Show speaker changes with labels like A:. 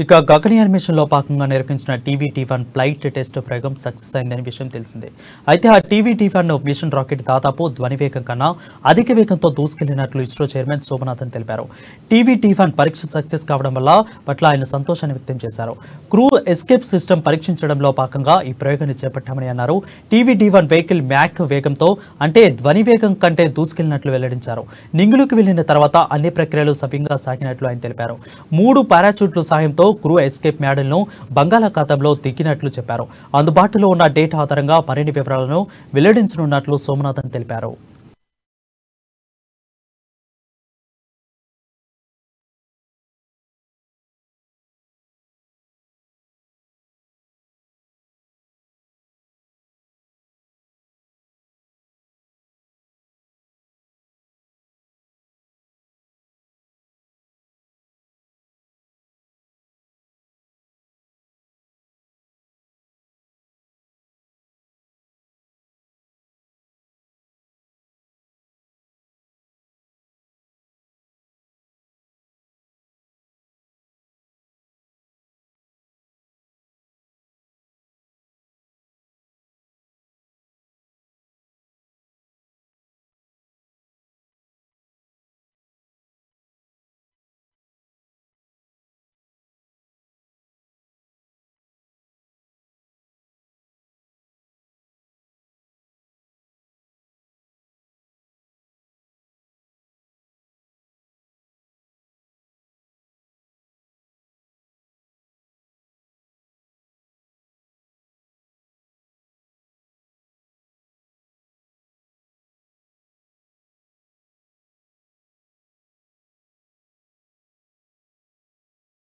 A: ఇక గగనయాన్ మిషన్లో భాగంగా నిర్వహించిన టీవీ-T1 ఫ్లైట్ టెస్ట్ ప్రయోగం సక్సెస్ అయిందనే విషయం తెలిసిందే. అయితే ఆ టీవీ-T1 మిషన్ రాకెట్ దాదాపు ధ్వనివేగం కన్నా అధిక వేగంతో దూసుకెళ్లినట్లు ఇస్రో చైర్మన్ సోమనాథన్ తెలిపారు. టీవీ-T1 పరీక్ష సక్సెస్ కావడం పట్ల ఆయన సంతోషాన్ని వ్యక్తం చేశారు. క్రూ ఎస్కేప్ సిస్టమ్ పరీక్షించడంలో భాగంగా ఈ ప్రయోగాన్ని చేపట్టామని అన్నారు. టీవీ-T1 వెహికల్ మ్యాక్ వేగంతో అంటే ధ్వని వేగం కంటే దూసుకెళ్లినట్లు వెల్లడించారు. నింగులోకి వెళ్లిన తర్వాత అన్ని ప్రక్రియలు సవ్యంగా సాగినట్లు ఆయన తెలిపారు. 3 పారాచూట్ల సాయంతో క్రూ ఎస్కేప్ మ్యాడల్ను బంగాళాఖాతంలో దిగినట్లు చెప్పారు. అందుబాటులో ఉన్న డేటా ఆధారంగా మరిన్ని వివరాలను వెల్లడించనున్నట్లు సోమనాథన్ తెలిపారు.